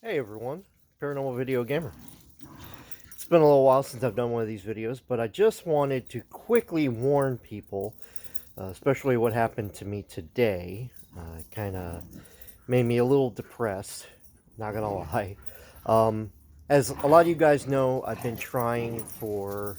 Hey everyone, Paranormal Video Gamer. It's been a little while since I've done one of these videos, but I just wanted to quickly warn people, especially what happened to me today. It kind of made me a little depressed, not gonna lie. As a lot of you guys know, I've been trying for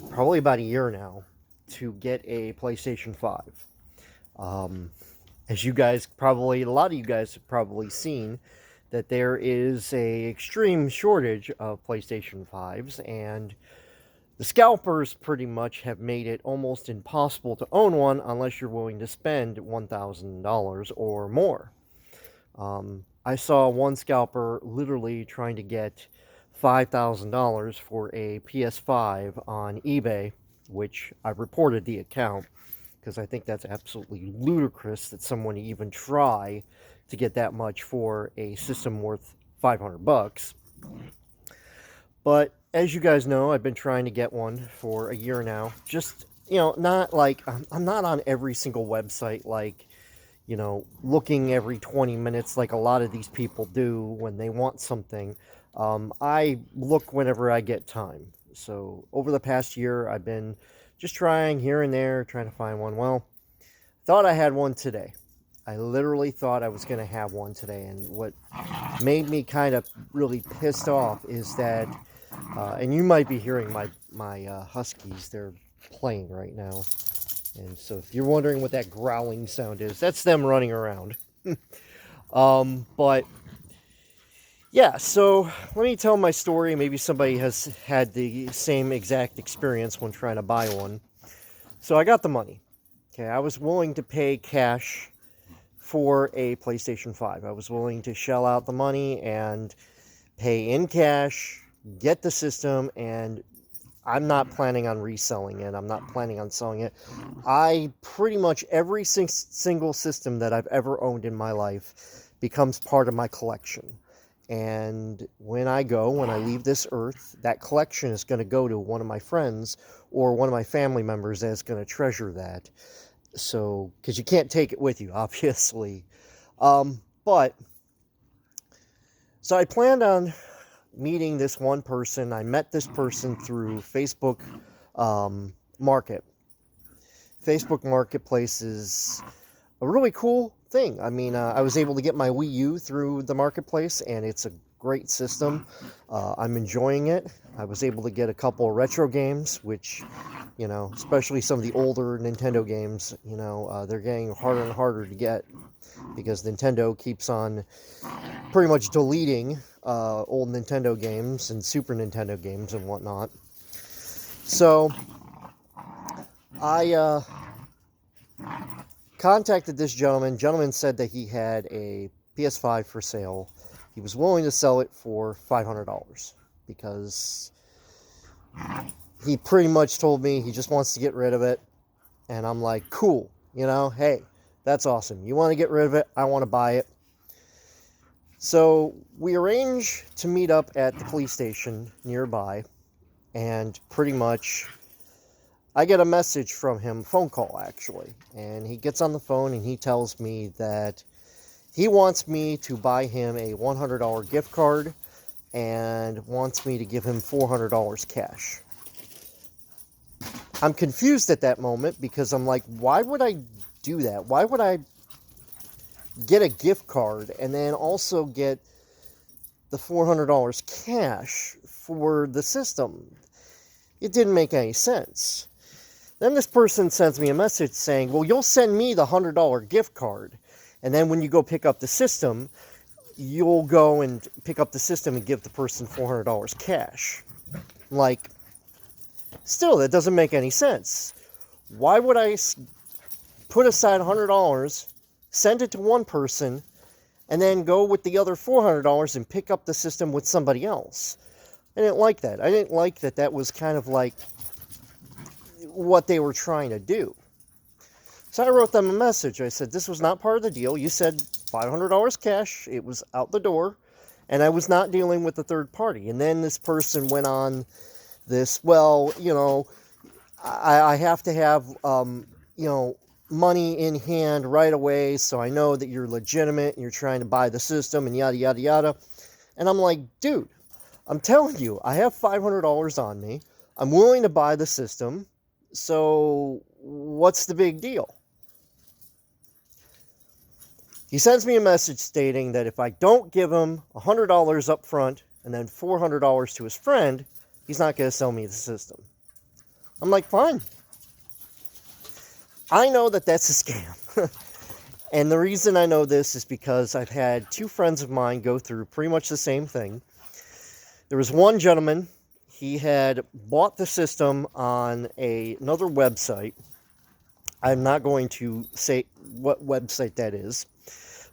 probably about a year now to get a PlayStation 5. As you guys probably, a lot of you guys have probably seen, that there is a extreme shortage of PlayStation 5s, and the scalpers pretty much have made it almost impossible to own one unless you're willing to spend $1,000 or more. I saw one scalper literally trying to get $5,000 for a PS5 on eBay, which I reported the account because I think that's absolutely ludicrous that someone even try to get that much for a system worth 500 bucks. But as you guys know, I've been trying to get one for a year now. Just, not like I'm not on every single website like, looking every 20 minutes like a lot of these people do when they want something. I look whenever I get time. So over the past year, I've been just trying here and there, trying to find one. Well, thought I had one today. I literally thought I was going to have one today. And what made me kind of really pissed off is that, and you might be hearing my huskies, they're playing right now. And so if you're wondering what that growling sound is, that's them running around. But yeah, so let me tell my story. Maybe somebody has had the same exact experience when trying to buy one. So I got the money. Okay, I was willing to pay cash for a PlayStation 5. I was willing to shell out the money and pay in cash, get the system, and I'm not planning on reselling it. I'm not planning on selling it. I pretty much every single system that I've ever owned in my life becomes part of my collection. And when I leave this earth, that collection is going to go to one of my friends or one of my family members that's going to treasure that. So, because you can't take it with you, obviously. But, so I planned on meeting this one person. I met this person through Facebook Market. Facebook Marketplace is a really cool thing. I mean, I was able to get my Wii U through the Marketplace, and it's a great system. I'm enjoying it. I was able to get a couple of retro games, which, especially some of the older Nintendo games, they're getting harder and harder to get because Nintendo keeps on pretty much deleting old Nintendo games and Super Nintendo games and whatnot. So I contacted this gentleman. Gentleman said that he had a PS5 for sale. He was willing to sell it for $500 because he pretty much told me he just wants to get rid of it. And I'm like, cool, hey, that's awesome. You want to get rid of it? I want to buy it. So we arrange to meet up at the police station nearby, and pretty much I get a message from him, phone call actually, and he gets on the phone and he tells me that he wants me to buy him a $100 gift card and wants me to give him $400 cash. I'm confused at that moment because I'm like, why would I do that? Why would I get a gift card and then also get the $400 cash for the system? It didn't make any sense. Then this person sends me a message saying, well, you'll send me the $100 gift card, and then when you go pick up the system, you'll go and pick up the system and give the person $400 cash. Like, still, that doesn't make any sense. Why would I put aside $100, send it to one person, and then go with the other $400 and pick up the system with somebody else? I didn't like that. I didn't like that that was kind of like what they were trying to do. So I wrote them a message. I said, this was not part of the deal. You said $500 cash. It was out the door, and I was not dealing with the third party. And then this person went on this, well, I have to have, money in hand right away, so I know that you're legitimate and you're trying to buy the system and yada, yada, yada. And I'm like, dude, I'm telling you, I have $500 on me. I'm willing to buy the system. So what's the big deal? He sends me a message stating that if I don't give him $100 up front and then $400 to his friend, he's not going to sell me the system. I'm like, fine. I know that that's a scam. And the reason I know this is because I've had two friends of mine go through pretty much the same thing. There was one gentleman, he had bought the system on another website. I'm not going to say what website that is.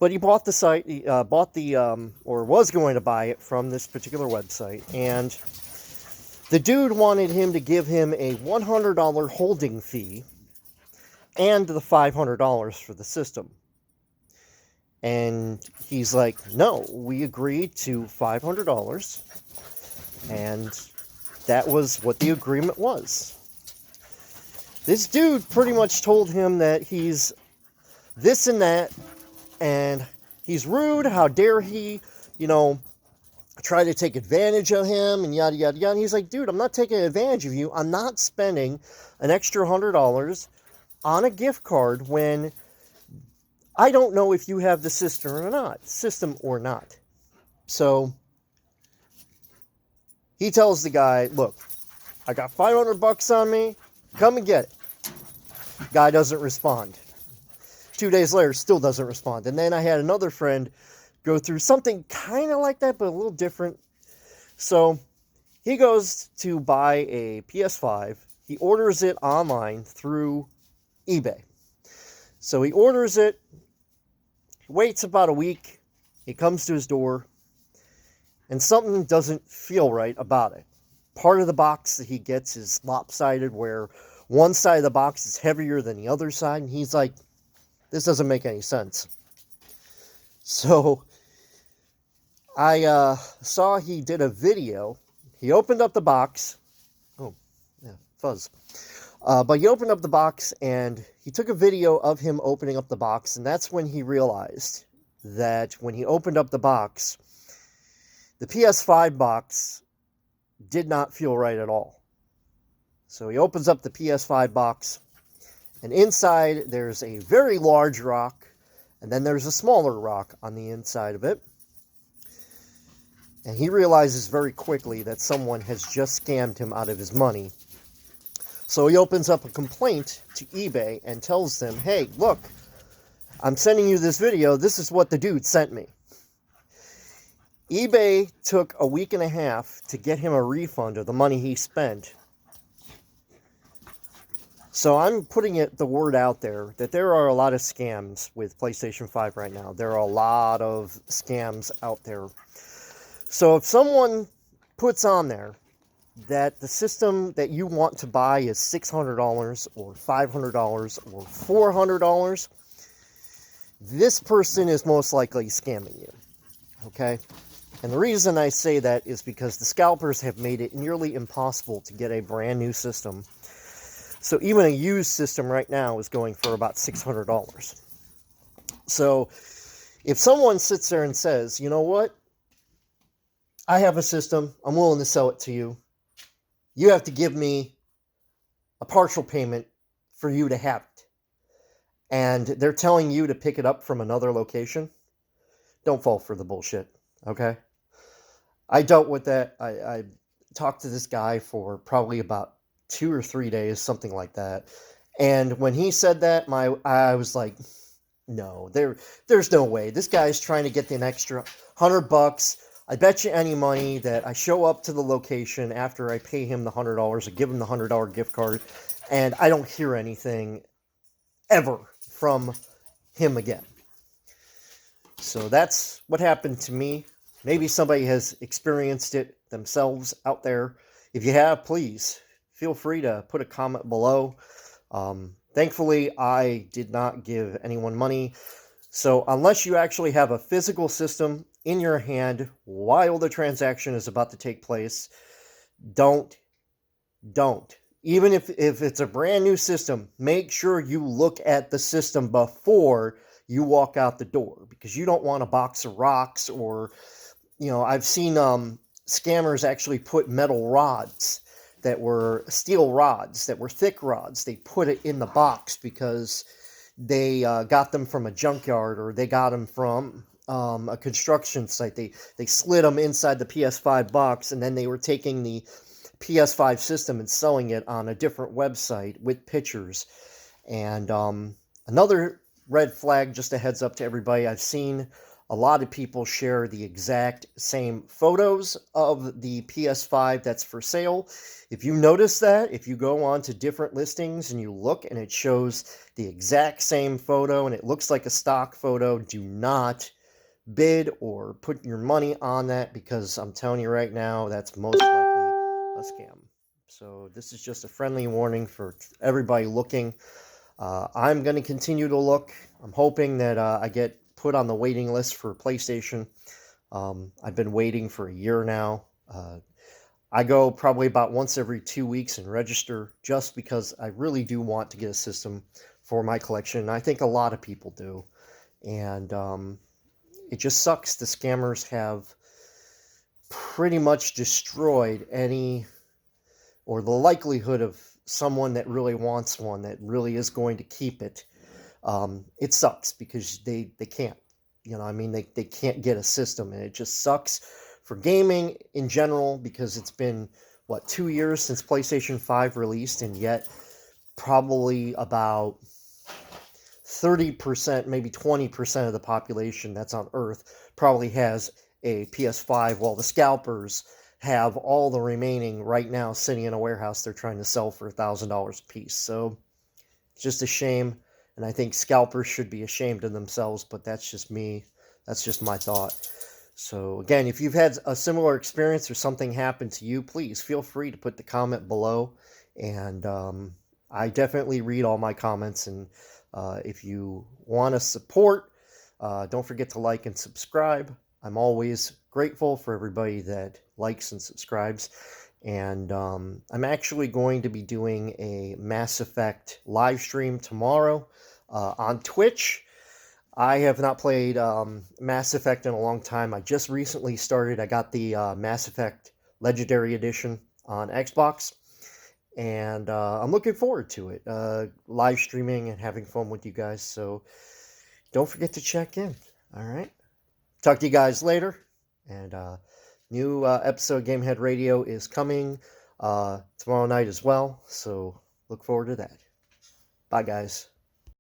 But he bought the site, or was going to buy it from this particular website. And the dude wanted him to give him a $100 holding fee and the $500 for the system. And he's like, no, we agreed to $500. And that was what the agreement was. This dude pretty much told him that he's this and that, and he's rude, how dare he, try to take advantage of him, and yada, yada, yada. And he's like, dude, I'm not taking advantage of you. I'm not spending an extra $100 on a gift card when I don't know if you have the system or not. So he tells the guy, look, I got $500 on me. Come and get it. Guy doesn't respond. 2 days later, still doesn't respond. And then I had another friend go through something kind of like that, but a little different. So he goes to buy a ps5. He orders it online through eBay. So he orders it, waits about a week, he comes to his door, and something doesn't feel right about it. Part of the box that he gets is lopsided, where one side of the box is heavier than the other side, and he's like, this doesn't make any sense. So I saw he did a video. He opened up the box. Oh, yeah, fuzz. But he opened up the box, and he took a video of him opening up the box, and that's when he realized that when he opened up the box, the PS5 box did not feel right at all. So he opens up the PS5 box, and inside there's a very large rock, and then there's a smaller rock on the inside of it. And he realizes very quickly that someone has just scammed him out of his money. So he opens up a complaint to eBay and tells them, hey, look, I'm sending you this video. This is what the dude sent me. eBay took a week and a half to get him a refund of the money he spent. So I'm putting the word out there that there are a lot of scams with PlayStation 5 right now. There are a lot of scams out there. So if someone puts on there that the system that you want to buy is $600 or $500 or $400, this person is most likely scamming you. Okay? And the reason I say that is because the scalpers have made it nearly impossible to get a brand new system. So even a used system right now is going for about $600. So if someone sits there and says, you know what? I have a system. I'm willing to sell it to you. You have to give me a partial payment for you to have it. And they're telling you to pick it up from another location. Don't fall for the bullshit. Okay? I dealt with that. I talked to this guy for probably about 2 or 3 days, something like that. And when he said that, I was like, no, there's no way. This guy's trying to get an extra $100. I bet you any money that I show up to the location after I pay him the $100 or give him the $100 gift card, and I don't hear anything ever from him again. So that's what happened to me. Maybe somebody has experienced it themselves out there. If you have, please feel free to put a comment below. Thankfully, I did not give anyone money. So unless you actually have a physical system in your hand while the transaction is about to take place, don't. Even if it's a brand new system, make sure you look at the system before you walk out the door, because you don't want a box of rocks or I've seen scammers actually put metal rods that were steel rods that were thick rods. They put it in the box because they got them from a junkyard, or they got them from a construction site. They slid them inside the PS5 box, and then they were taking the PS5 system and selling it on a different website with pictures. And another red flag, just a heads up to everybody, I've seen a lot of people share the exact same photos of the PS5 that's for sale. If you notice that, if you go on to different listings and you look and it shows the exact same photo and it looks like a stock photo, do not bid or put your money on that, because I'm telling you right now, that's most likely a scam. So this is just a friendly warning for everybody looking. I'm going to continue to look. I'm hoping that I get put on the waiting list for PlayStation. I've been waiting for a year now. I go probably about once every 2 weeks and register, just because I really do want to get a system for my collection. I think a lot of people do. And it just sucks. The scammers have pretty much destroyed any, or the likelihood of someone that really wants one, that really is going to keep it. It sucks because they can't, they can't get a system, and it just sucks for gaming in general, because it's been, 2 years since PlayStation 5 released, and yet probably about 30%, maybe 20% of the population that's on Earth probably has a PS5, while the scalpers have all the remaining right now sitting in a warehouse they're trying to sell for $1,000 a piece. So it's just a shame, and I think scalpers should be ashamed of themselves, but that's just me. That's just my thought. So again, if you've had a similar experience or something happened to you, please feel free to put the comment below, and I definitely read all my comments. And if you want to support, don't forget to like and subscribe. I'm always grateful for everybody that likes and subscribes. And I'm actually going to be doing a Mass Effect live stream tomorrow on Twitch. I have not played Mass Effect in a long time. I just recently started. I got the Mass Effect Legendary Edition on Xbox, and I'm looking forward to it. Live streaming and having fun with you guys. So don't forget to check in. All right. Talk to you guys later. And new episode of Gamehead Radio is coming tomorrow night as well. So look forward to that. Bye, guys.